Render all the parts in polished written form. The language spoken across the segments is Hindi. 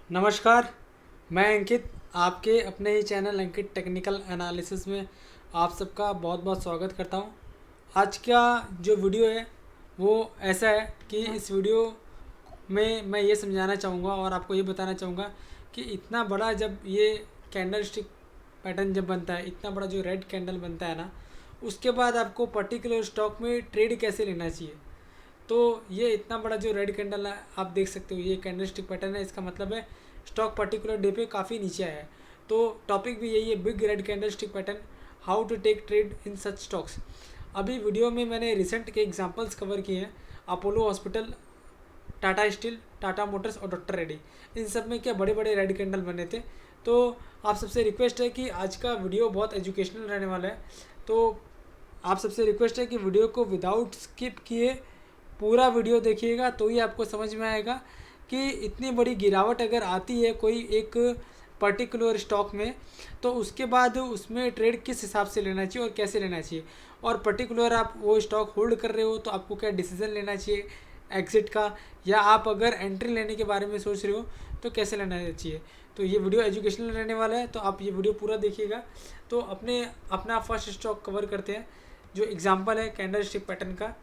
नमस्कार। मैं अंकित, आपके अपने ही चैनल अंकित टेक्निकल एनालिसिस में आप सबका बहुत बहुत स्वागत करता हूं। आज का जो वीडियो है वो ऐसा है कि इस वीडियो में मैं ये समझाना चाहूँगा और आपको ये बताना चाहूँगा कि इतना बड़ा जब ये कैंडल स्टिक पैटर्न जब बनता है, इतना बड़ा जो रेड कैंडल बनता है ना, उसके बाद आपको पर्टिकुलर स्टॉक में ट्रेड कैसे लेना चाहिए। तो ये इतना बड़ा जो रेड कैंडल है आप देख सकते हो, ये कैंडल स्टिक पैटर्न है। इसका मतलब है स्टॉक पर्टिकुलर डे पे काफ़ी नीचे आया है। तो टॉपिक भी यही है, big red candle stick pattern, how to take trade in such stocks. अभी वीडियो में मैंने रिसेंट के एग्जांपल्स कवर किए हैं, Apollo Hospital, Tata Steel, Tata Motors और डॉक्टर रेड्डी। इन सब में क्या बड़े बड़े रेड कैंडल बने थे। तो आप सबसे रिक्वेस्ट है कि आज का वीडियो बहुत एजुकेशनल रहने वाला है। तो आप सबसे रिक्वेस्ट है कि वीडियो को विदाउट स्किप किए पूरा वीडियो देखिएगा, तो ही आपको समझ में आएगा कि इतनी बड़ी गिरावट अगर आती है कोई एक पर्टिकुलर स्टॉक में, तो उसके बाद उसमें ट्रेड किस हिसाब से लेना चाहिए और कैसे लेना चाहिए। और पर्टिकुलर आप वो स्टॉक होल्ड कर रहे हो तो आपको क्या डिसीजन लेना चाहिए एग्ज़िट का, या आप अगर एंट्री लेने के बारे में सोच रहे हो तो कैसे लेना चाहिए। तो ये वीडियो एजुकेशनल रहने वाला है, तो आप ये वीडियो पूरा देखिएगा। तो अपना फर्स्ट स्टॉक कवर करते हैं, जो एग्जांपल है कैंडल स्टिक पैटर्न का,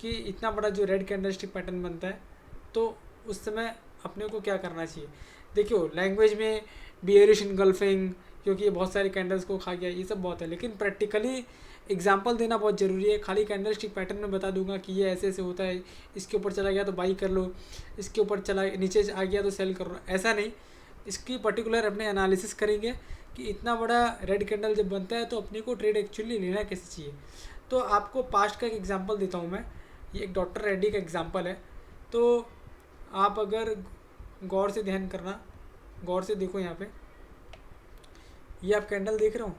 कि इतना बड़ा जो रेड कैंडल स्टिक पैटर्न बनता है तो उस समय अपने को क्या करना चाहिए। देखियो, लैंग्वेज में बियरिश इनगल्फिंग, क्योंकि ये बहुत सारे कैंडल्स को खा गया, ये सब बहुत है, लेकिन प्रैक्टिकली एग्जांपल देना बहुत ज़रूरी है। खाली कैंडल स्टिक पैटर्न में बता दूंगा कि ये ऐसे ऐसे होता है, इसके ऊपर चला गया तो बाई कर लो, इसके ऊपर चला नीचे आ गया तो सेल कर लो, ऐसा नहीं। इसकी पर्टिकुलर अपने एनालिसिस करेंगे कि इतना बड़ा रेड कैंडल जब बनता है तो अपने को ट्रेड एक्चुअली लेना कैसे चाहिए। तो आपको पास्ट का एक एग्जांपल देता हूँ मैं। ये एक डॉक्टर रेड्डी का एग्जांपल है। तो आप अगर गौर से ध्यान करना, गौर से देखो, यहाँ पे ये आप कैंडल देख रहे हो,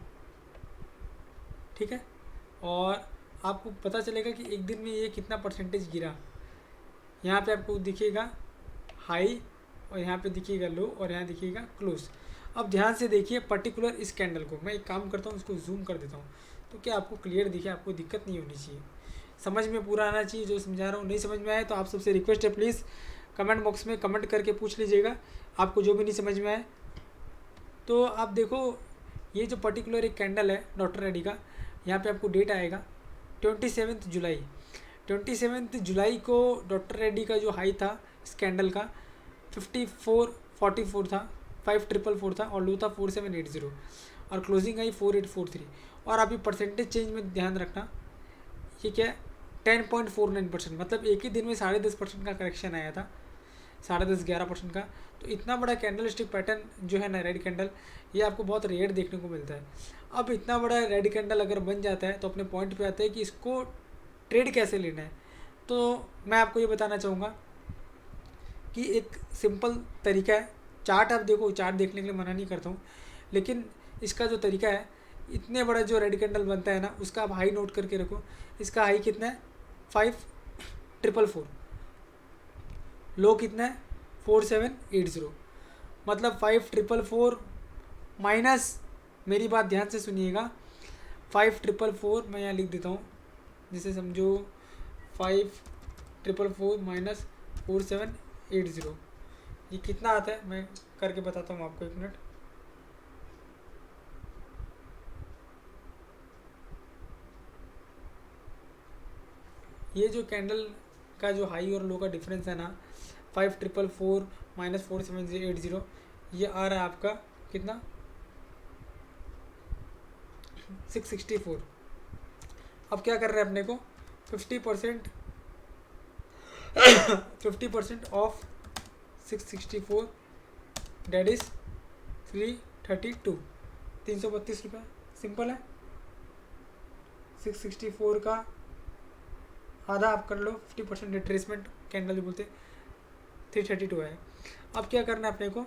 ठीक है। और आपको पता चलेगा कि एक दिन में ये कितना परसेंटेज गिरा। यहाँ पे आपको दिखेगा हाई, और यहाँ पे दिखेगा लो, और यहाँ दिखेगा क्लोज। अब ध्यान से देखिए पर्टिकुलर इस कैंडल को। मैं एक काम करता हूँ, इसको जूम कर देता हूँ तो क्या आपको क्लियर दिखे, आपको दिक्कत नहीं होनी चाहिए, समझ में पूरा आना चाहिए जो समझा रहा हूँ। नहीं समझ में आए तो आप सबसे रिक्वेस्ट है, प्लीज़ कमेंट बॉक्स में कमेंट करके पूछ लीजिएगा आपको जो भी नहीं समझ में आए। तो आप देखो, ये जो पर्टिकुलर एक कैंडल है डॉक्टर रेड्डी का, यहाँ पे आपको डेट आएगा 27 जुलाई। 27 जुलाई को डॉक्टर रेड्डी का जो हाई था इस कैंडल का 5444 था, 5444 था, और लो था 4780, और क्लोजिंग आई 4843। और आप ये परसेंटेज चेंज में ध्यान रखना, ये क्या है 10.49%, मतलब एक ही दिन में 10.5% का करेक्शन आया था, 10.5-11% का। तो इतना बड़ा कैंडल स्टिक पैटर्न जो है ना रेड कैंडल, ये आपको बहुत रेयर देखने को मिलता है। अब इतना बड़ा रेड कैंडल अगर बन जाता है तो अपने पॉइंट पे आता है कि इसको ट्रेड कैसे लेना है। तो मैं आपको ये बताना चाहूँगा कि एक सिंपल तरीका है। चार्ट आप देखो, चार्ट देखने के लिए मना नहीं करता हूँ, लेकिन इसका जो तरीका है, इतने बड़ा जो रेड कैंडल बनता है ना, उसका आप हाई नोट करके रखो। इसका हाई कितना है 5444, लो कितना है 4780, मतलब 5444 माइनस, मेरी बात ध्यान से सुनिएगा, 5444 मैं यहाँ लिख देता हूँ जिसे समझो, 5444 माइनस 4780, ये कितना आता है मैं करके बताता हूँ आपको, एक मिनट। ये जो कैंडल का जो हाई और लो का डिफरेंस है ना, 5444 माइनस 4780, ये आ रहा है आपका कितना 664। अब क्या कर रहे हैं अपने को 50% 50% ऑफ 664, डेट इज 332, 332 रुपये। सिंपल है, 664 का आधा आप कर लो, 50% रिट्रेसमेंट कैंडल जो बोलते 332 है। अब क्या करना है अपने को,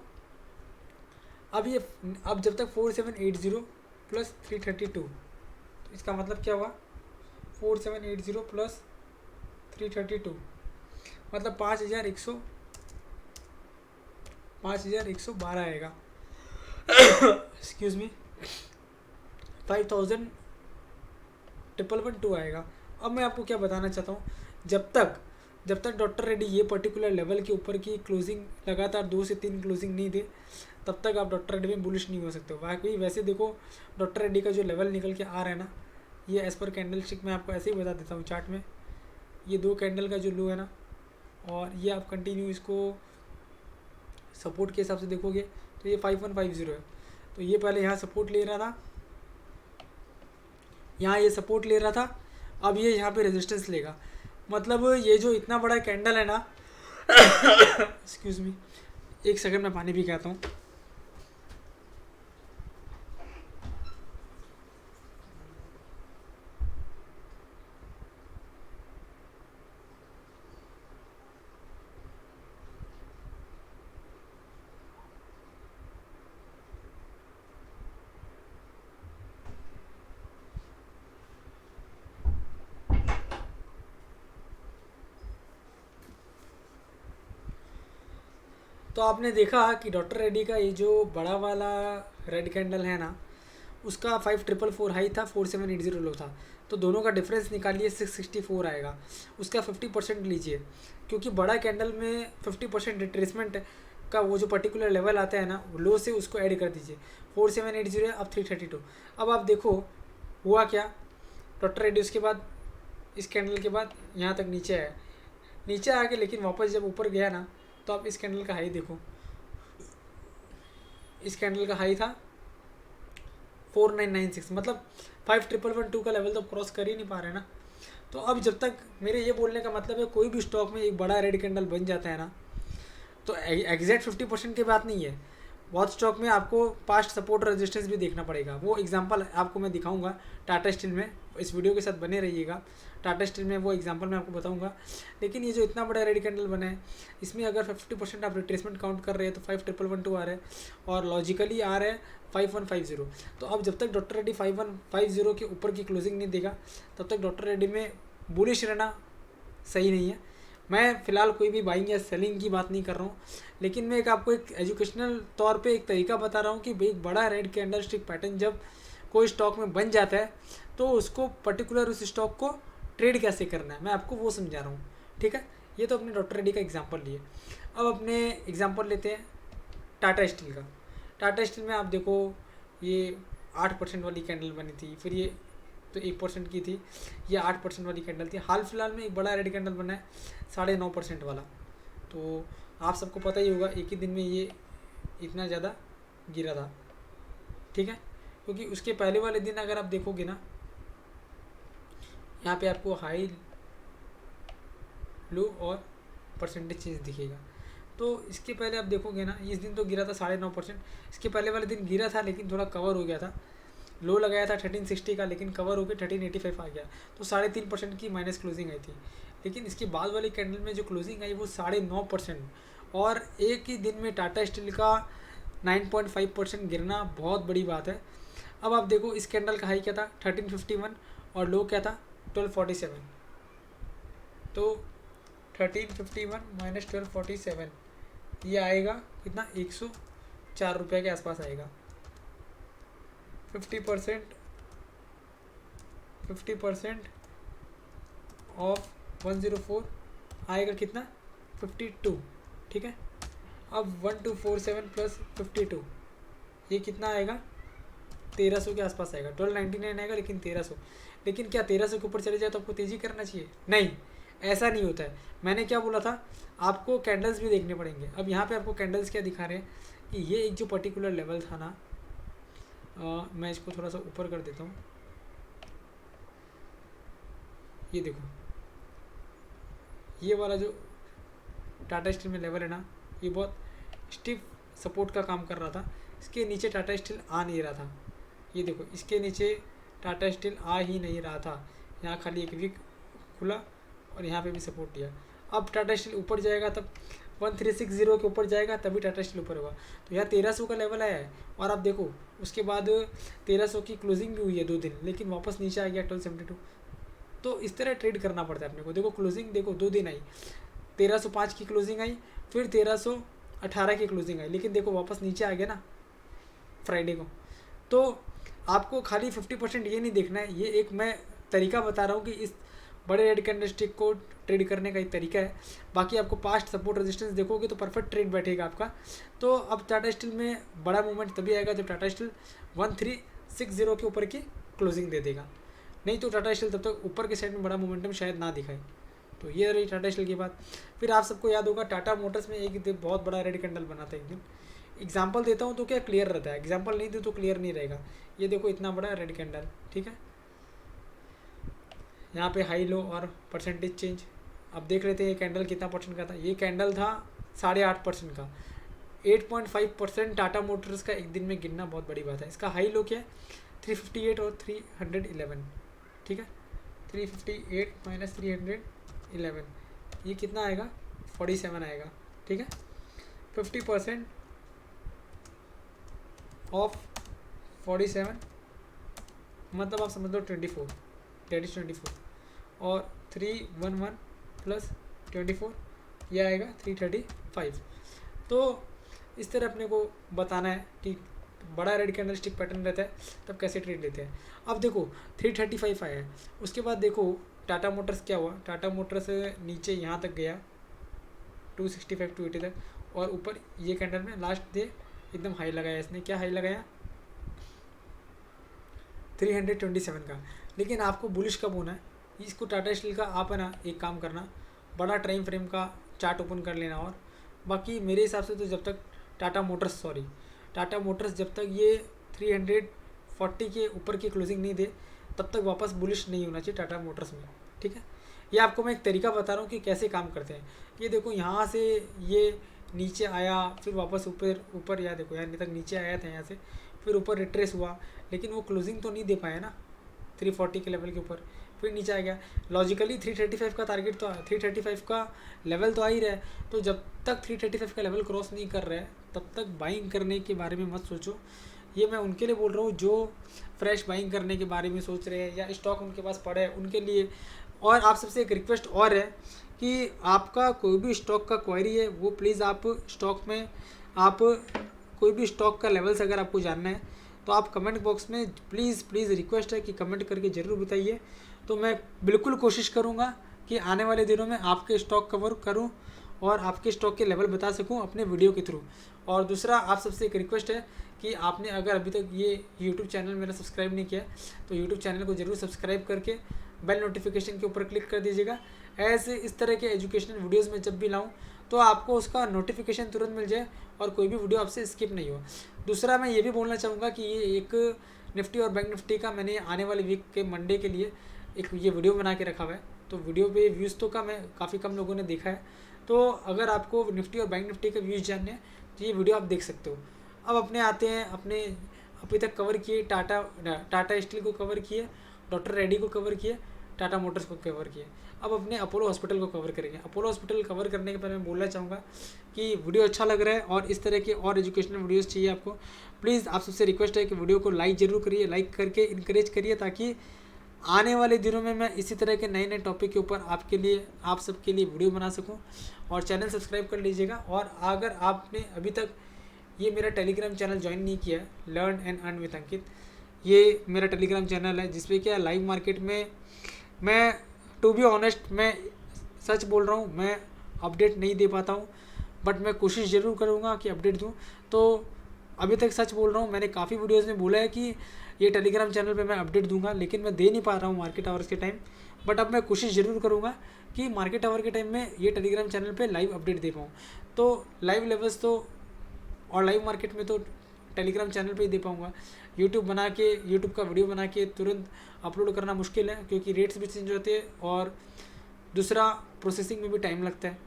अब जब तक 4780 प्लस 332, तो इसका मतलब क्या हुआ 4780 प्लस 332, मतलब 5112 आएगा। एक्सक्यूज़ मी, 5112 आएगा। अब मैं आपको क्या बताना चाहता हूँ, जब तक जब तक डॉक्टर रेड्डी ये पर्टिकुलर लेवल के ऊपर की क्लोजिंग लगातार 2 से 3 क्लोजिंग नहीं दे, तब तक आप डॉक्टर रेड्डी में बुलिश नहीं हो सकते हो। वाकई वैसे देखो डॉक्टर रेड्डी का जो लेवल निकल के आ रहा है ना, ये एज़ पर कैंडल स्टिक मैं आपको ऐसे ही बता देता हूँ चार्ट में। ये 2 कैंडल का जो लो है ना, और ये आप कंटिन्यू इसको सपोर्ट के हिसाब से देखोगे तो ये 5150 है। तो ये पहले यहाँ सपोर्ट ले रहा था, यहाँ ये सपोर्ट ले रहा था, अब ये यहाँ पे रेजिस्टेंस लेगा। मतलब ये जो इतना बड़ा कैंडल है ना एक्सक्यूज़ मी, एक सेकंड में पानी पी के आता हूँ। तो आपने देखा कि डॉक्टर रेड्डी का ये जो बड़ा वाला रेड कैंडल है ना, उसका 5444 हाई था, 4780 लो था। तो दोनों का डिफरेंस निकालिए, 664 आएगा। उसका 50% लीजिए, क्योंकि बड़ा कैंडल में 50% रिट्रेसमेंट का वो जो पर्टिकुलर लेवल आता है ना, लो से उसको ऐड कर दीजिए। 4780 है, अब 332। अब आप देखो हुआ क्या, डॉक्टर रेड्डी उसके बाद इस कैंडल के बाद यहाँ तक नीचे आया, नीचे आके लेकिन वापस जब ऊपर गया ना, तो आप इस कैंडल का हाई देखो, इस कैंडल का हाई था 4996, मतलब 5112 का लेवल तो क्रॉस कर ही नहीं पा रहे ना। तो अब जब तक, मेरे ये बोलने का मतलब है, कोई भी स्टॉक में एक बड़ा रेड कैंडल बन जाता है ना, तो एग्जैक्ट 50% की बात नहीं है। बहुत स्टॉक में आपको पास्ट सपोर्ट रेजिस्टेंस भी देखना पड़ेगा। वो एग्जांपल आपको मैं दिखाऊंगा टाटा स्टील में, इस वीडियो के साथ बने रहिएगा। टाटा स्टील में वो एग्जांपल मैं आपको बताऊंगा। लेकिन ये जो इतना बड़ा रेड कैंडल बना है, इसमें अगर 50% आप रिट्रेसमेंट काउंट कर रहे हैं तो 5112 आ रहा है, और लॉजिकली आ रहा है 5150। तो अब जब तक डॉक्टर रेड्डी 5150 के ऊपर की क्लोजिंग नहीं देगा, तब तक डॉक्टर रेड्डी में बुलिश रहना सही नहीं है। मैं फ़िलहाल कोई भी बाइंग या सेलिंग की बात नहीं कर रहा हूँ, लेकिन मैं आपको एक एजुकेशनल तौर पे एक तरीका बता रहा हूँ कि एक बड़ा रेड कैंडल स्टिक पैटर्न जब कोई स्टॉक में बन जाता है, तो उसको पर्टिकुलर उस स्टॉक को ट्रेड कैसे करना है, मैं आपको वो समझा रहा हूँ। ठीक है, ये तो अपने डॉक्टर रेड्डी का एग्जाम्पल लिए। अब अपने एग्जाम्पल लेते हैं टाटा स्टील का। टाटा स्टील में आप देखो, ये 8% वाली कैंडल बनी थी, फिर ये तो 1% की थी, ये 8% वाली कैंडल थी। हाल फिलहाल में एक बड़ा रेड कैंडल बना है 9.5% वाला। तो आप सबको पता ही होगा, एक ही दिन में ये इतना ज़्यादा गिरा था। ठीक है, क्योंकि उसके पहले वाले दिन अगर आप देखोगे ना, यहाँ पे आपको हाई लो और परसेंटेज चेंज दिखेगा। तो इसके पहले आप देखोगे ना, इस दिन तो गिरा था 9.5%। इसके पहले वाले दिन गिरा था, लेकिन थोड़ा कवर हो गया था। लो लगाया था 1360 का, लेकिन कवर होकर 1385 आ गया, तो 3.5% की माइनस क्लोजिंग आई थी। लेकिन इसके बाद वाली कैंडल में जो क्लोजिंग आई वो 9.5%, और एक ही दिन में टाटा स्टील का 9.5% गिरना बहुत बड़ी बात है। अब आप देखो, इस कैंडल का हाई क्या था 1351, और लो क्या था 1247। तो 1351 माइनस 1247 ये आएगा कितना, 104 रुपये के आसपास आएगा। 50% ऑफ 104 आएगा कितना, 52। ठीक है, अब 1247 प्लस 52 ये कितना आएगा, 1300 के आसपास आएगा। 1299 आएगा, लेकिन 1300। लेकिन क्या 1300 के ऊपर चले जाए तो आपको तेज़ी करना चाहिए? नहीं, ऐसा नहीं होता है। मैंने क्या बोला था, आपको कैंडल्स भी देखने पड़ेंगे। अब यहाँ पे आपको कैंडल्स क्या दिखा रहे हैं कि ये एक जो पर्टिकुलर लेवल था ना, मैं इसको थोड़ा सा ऊपर कर देता हूँ। ये देखो, ये वाला जो टाटा स्टील में लेवल है ना, ये बहुत स्टिफ सपोर्ट का काम कर रहा था। इसके नीचे टाटा स्टील आ नहीं रहा था। ये देखो, इसके नीचे टाटा स्टील आ ही नहीं रहा था। यहाँ खाली एक वीक खुला और यहाँ पे भी सपोर्ट दिया। अब टाटा स्टील ऊपर जाएगा, तब 1360 के ऊपर जाएगा, तभी टाटा स्टील ऊपर होगा। तो यहाँ 1300 का लेवल आया है, और आप देखो उसके बाद 1300 की क्लोजिंग भी हुई है 2 दिन, लेकिन वापस नीचे आ गया 1272। तो इस तरह ट्रेड करना पड़ता है अपने को। देखो क्लोजिंग देखो, 2 दिन आई, 1305 की क्लोजिंग आई, फिर 1318 की क्लोजिंग आई, लेकिन देखो वापस नीचे आ गया ना फ्राइडे को। तो आपको खाली 50% ये नहीं देखना है। ये एक मैं तरीका बता रहा हूँ कि इस बड़े रेड कैंडलस्टिक को ट्रेड करने का एक तरीका है। बाकी आपको पास्ट सपोर्ट रेजिस्टेंस देखोगे तो परफेक्ट ट्रेड बैठेगा आपका। तो अब टाटा स्टील में बड़ा मूवमेंट तभी आएगा जब टाटा स्टील 1360 के ऊपर की क्लोजिंग दे देगा, नहीं तो टाटा स्टील तब तक ऊपर के साइड में बड़ा मोमेंटम शायद ना दिखाए। तो ये रही टाटा स्टील की बात। फिर आप सबको याद होगा टाटा मोटर्स में एक दिन बहुत बड़ा रेड कैंडल बना था एक दिन। एग्जाम्पल देता हूँ तो क्या क्लियर रहता है, एग्जाम्पल नहीं दे तो क्लियर नहीं रहेगा। ये देखो इतना बड़ा रेड कैंडल, ठीक है। यहाँ पे हाई लो और परसेंटेज चेंज। अब देख लेते हैं ये कैंडल कितना परसेंट का था। ये कैंडल था 8.5% का। 8.5% टाटा मोटर्स का एक दिन में गिरना बहुत बड़ी बात है। इसका हाई लो क्या है 358 और 311, ठीक है। 358 माइनस 311 ये कितना आएगा 47 आएगा, ठीक है। 50% ऑफ 47 मतलब आप समझ लो 24, डेट इज 24 और 311 प्लस 24 ये आएगा 335। तो इस तरह अपने को बताना है कि बड़ा रेड कैंडल स्टिक पैटर्न रहता है तब कैसे ट्रेड लेते हैं। अब देखो 335 आया है, उसके बाद देखो टाटा मोटर्स क्या हुआ। टाटा मोटर्स नीचे यहाँ तक गया 265 280 तक, और ऊपर ये कैंडल में लास्ट डे एकदम हाई लगाया इसने। क्या हाई लगाया 327 का। लेकिन आपको बुलिश कब होना है, इसको टाटा स्टील का आप है ना एक काम करना, बड़ा टाइम फ्रेम का चार्ट ओपन कर लेना। और बाकी मेरे हिसाब से तो जब तक टाटा मोटर्स जब तक ये 340 के ऊपर की क्लोजिंग नहीं दे तब तक वापस बुलिश नहीं होना चाहिए टाटा मोटर्स में, ठीक है। ये आपको मैं एक तरीका बता रहा हूँ कि कैसे काम करते हैं। ये देखो यहाँ से ये नीचे आया, फिर वापस ऊपर या देखो यहाँ तक नीचे आया था, यहाँ से फिर ऊपर रिट्रेस हुआ, लेकिन वो क्लोजिंग तो नहीं दे पाया ना 340 के लेवल के ऊपर, फिर नीचे आ गया। लॉजिकली 335 का टारगेट तो 335 का लेवल तो आ ही रहा है। तो जब तक 335 का लेवल क्रॉस नहीं कर रहा है तब तक बाइंग करने के बारे में मत सोचो। ये मैं उनके लिए बोल रहा हूँ जो फ्रेश बाइंग करने के बारे में सोच रहे हैं या स्टॉक उनके पास पड़ा है उनके लिए। और आप सबसे एक रिक्वेस्ट और है कि आपका कोई भी स्टॉक का क्वेरी है वो प्लीज़ आप स्टॉक में आप कोई भी स्टॉक का लेवल्स अगर आपको जानना है तो आप कमेंट बॉक्स में प्लीज़ रिक्वेस्ट है कि कमेंट करके ज़रूर बताइए। तो मैं बिल्कुल कोशिश करूँगा कि आने वाले दिनों में आपके स्टॉक कवर करूँ और आपके स्टॉक के लेवल बता सकूँ अपने वीडियो के थ्रू। और दूसरा आप सबसे एक रिक्वेस्ट है कि आपने अगर अभी तक ये यूट्यूब चैनल मेरा सब्सक्राइब नहीं किया तो यूट्यूब चैनल को ज़रूर सब्सक्राइब करके बेल नोटिफिकेशन के ऊपर क्लिक कर दीजिएगा। ऐसे इस तरह के एजुकेशनल वीडियोज़ में जब भी लाऊँ तो आपको उसका नोटिफिकेशन तुरंत मिल जाए और कोई भी वीडियो आपसे स्किप नहीं हो। दूसरा मैं ये भी बोलना चाहूँगा कि ये एक निफ्टी और बैंक निफ्टी का मैंने आने वाले वीक के मंडे के लिए एक ये वीडियो बना के रखा हुआ है। तो वीडियो पे व्यूज़ तो कम है, काफ़ी कम लोगों ने देखा है। तो अगर आपको निफ्टी और बैंक निफ्टी के व्यूज़ जानने हैं तो ये वीडियो आप देख सकते हो। अब अपने आते हैं अपने अभी तक कवर किए टाटा स्टील को कवर किए, डॉक्टर रेड्डी को कवर किए, टाटा मोटर्स को कवर किए। अब अपने अपोलो हॉस्पिटल को कवर करेंगे। अपोलो हॉस्पिटल कवर करने के पहले मैं बोलना चाहूँगा कि वीडियो अच्छा लग रहा है और इस तरह के और एजुकेशनल वीडियोस चाहिए आपको, प्लीज़ आप सबसे रिक्वेस्ट है कि वीडियो को लाइक ज़रूर करिए, लाइक करके इनकरेज करिए ताकि आने वाले दिनों में मैं इसी तरह के नए टॉपिक के ऊपर आपके लिए आप सबके लिए वीडियो बना सकूं। और चैनल सब्सक्राइब कर लीजिएगा। और अगर आपने अभी तक ये मेरा टेलीग्राम चैनल ज्वाइन नहीं किया है, लर्न एंड अर्न विद अंकित, ये मेरा टेलीग्राम चैनल है जिसपे क्या लाइव मार्केट में मैं टू बी ऑनेस्ट मैं सच बोल रहा हूँ, मैं अपडेट नहीं दे पाता हूँ, बट मैं कोशिश ज़रूर करूँगा कि अपडेट दूँ। तो अभी तक सच बोल रहा हूँ, मैंने काफ़ी वीडियोज़ में बोला है कि ये टेलीग्राम चैनल पे मैं अपडेट दूंगा, लेकिन मैं दे नहीं पा रहा हूँ मार्केट आवर्स के टाइम। बट अब मैं कोशिश ज़रूर करूँगा कि मार्केट आवर के टाइम में ये टेलीग्राम चैनल पे लाइव अपडेट दे पाऊँ। तो लाइव लेवल्स तो और लाइव मार्केट में तो टेलीग्राम चैनल पे ही दे पाऊँगा। यूट्यूब का वीडियो बना के तुरंत अपलोड करना मुश्किल है क्योंकि रेट्स भी चेंज होते हैं और दूसरा प्रोसेसिंग में भी टाइम लगता है।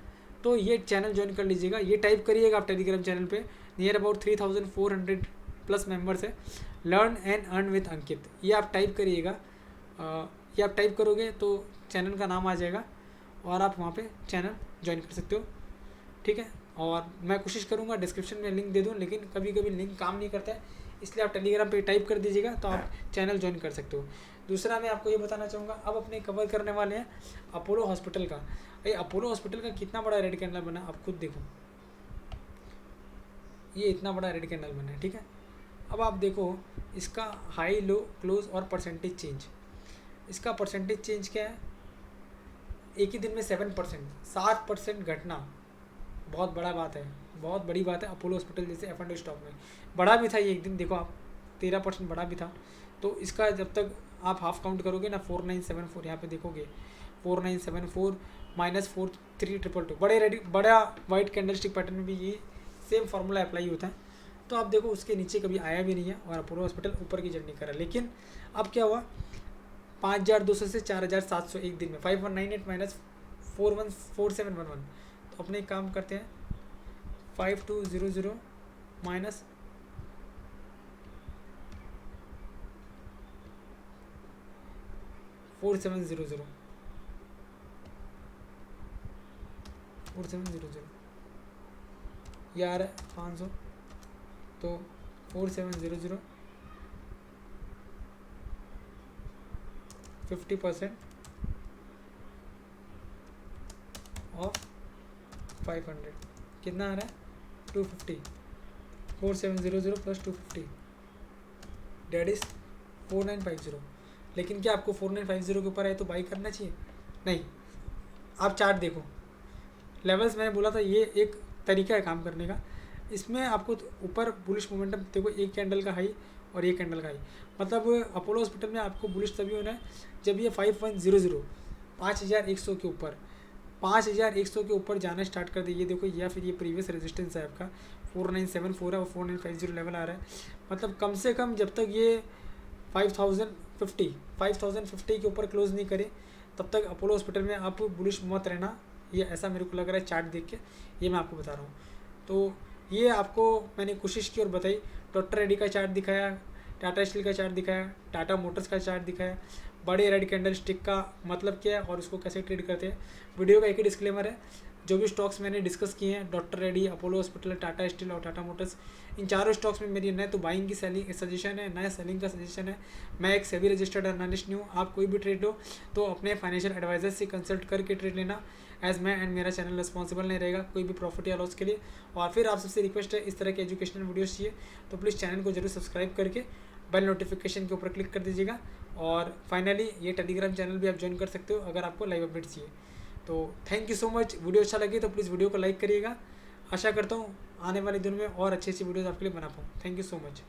तो ये चैनल ज्वाइन कर लीजिएगा। ये टाइप करिएगा आप टेलीग्राम चैनल पे, नियर अबाउट 3400 प्लस मेंबर्स है, लर्न एंड अर्न विद अंकित। ये आप टाइप करिएगा, ये आप टाइप करोगे तो चैनल का नाम आ जाएगा और आप वहाँ पे चैनल ज्वाइन कर सकते हो, ठीक है। और मैं कोशिश करूँगा डिस्क्रिप्शन में लिंक दे दूँ, लेकिन कभी कभी लिंक काम नहीं करता है, इसलिए आप टेलीग्राम पे टाइप कर दीजिएगा तो आप चैनल ज्वाइन कर सकते हो। दूसरा मैं आपको ये बताना चाहूँगा, अब अपने कवर करने वाले हैं अपोलो हॉस्पिटल का। ये अपोलो हॉस्पिटल का कितना बड़ा रेड कैंडल बना आप खुद देखो, ये इतना बड़ा रेड कैंडल बना है, ठीक है। अब आप देखो इसका हाई लो क्लोज और परसेंटेज चेंज, इसका परसेंटेज चेंज क्या है एक ही दिन में 7% घटना बहुत बड़ा बात है, बहुत बड़ी बात है। अपोलो हॉस्पिटल जैसे F&O स्टॉक में बढ़ा भी था ये एक दिन, देखो आप 13% बढ़ा भी था। तो इसका जब तक आप हाफ काउंट करोगे ना 4974, यहाँ पे देखोगे 4974 माइनस 4322, बड़ा वाइट कैंडलस्टिक पैटर्न में भी ये सेम फार्मूला अप्लाई होता है। तो आप देखो उसके नीचे कभी आया भी नहीं है और अपोलो हॉस्पिटल ऊपर की जर्नी करा। लेकिन अब क्या हुआ, 5200 से 4700 एक दिन में, 5198 माइनस 4711। तो अपने एक काम करते हैं, 5200 माइनस 4700 यार 500, तो 4700 50% ऑफ 500 कितना आ रहा है 250, 4700 प्लस 250 डेट इज 4950। लेकिन क्या आपको 4950 के ऊपर है तो बाई करना चाहिए? नहीं। आप चार्ट देखो, लेवल्स मैंने बोला था ये एक तरीका है काम करने का। इसमें आपको ऊपर बुलिश मोमेंटम देखो, एक कैंडल का हाई और एक कैंडल का हाई, मतलब अपोलो हॉस्पिटल में आपको बुलिश तभी होना है जब ये 5100 5100 के ऊपर 5100 के ऊपर जाना स्टार्ट कर दे। ये देखो, या फिर ये प्रीवियस रेजिस्टेंस है आपका 4974 है और 4950 लेवल आ रहा है। मतलब कम से कम जब तक ये 5050 के ऊपर क्लोज नहीं करे तब तक अपोलो हॉस्पिटल में आप बुलिश मत रहना। ये ऐसा मेरे को लग रहा है चार्ट देख के, ये मैं आपको बता रहा हूँ। तो ये आपको मैंने कोशिश की और बताई। डॉक्टर रेड्डी का चार्ट दिखाया, टाटा स्टील का चार्ट दिखाया, टाटा मोटर्स का चार्ट दिखाया, बड़े रेड कैंडल स्टिक का मतलब क्या है और उसको कैसे ट्रेड करते हैं। वीडियो का एक ही डिस्क्लेमर है, जो भी स्टॉक्स मैंने डिस्कस किए हैं, doctor Reddy, Apollo Hospital, Tata steel और टाटा मोटर्स, इन चारों स्टॉक्स में मेरी न तो बाइंग की सजेशन है, न सेलिंग का सजेशन है। मैं एक सेबी रजिस्टर्ड एनालिस्ट नहीं हूँ। आप कोई भी ट्रेड लो तो अपने फाइनेंशियल एडवाइजर से कंसल्ट करके ट्रेड लेना, एज मैं एंड मेरा चैनल रिस्पॉन्सिबल नहीं रहेगा कोई भी प्रॉफिट या लॉस के लिए। और फिर आप सबसे रिक्वेस्ट है, इस तरह के एजुकेशनल वीडियोस चाहिए तो प्लीज़ चैनल को जरूर सब्सक्राइब करके बेल नोटिफिकेशन के ऊपर क्लिक कर दीजिएगा। और फाइनली ये टेलीग्राम चैनल भी आप ज्वाइन कर सकते हो अगर आपको लाइव अपडेट चाहिए। तो thank you so much. Video अच्छा लगे तो प्लीज़ वीडियो को लाइक करिएगा। आशा करता हूँ आने वाले दिनों में और अच्छी वीडियोज़ आपके लिए बना पाऊँ। Thank you so much.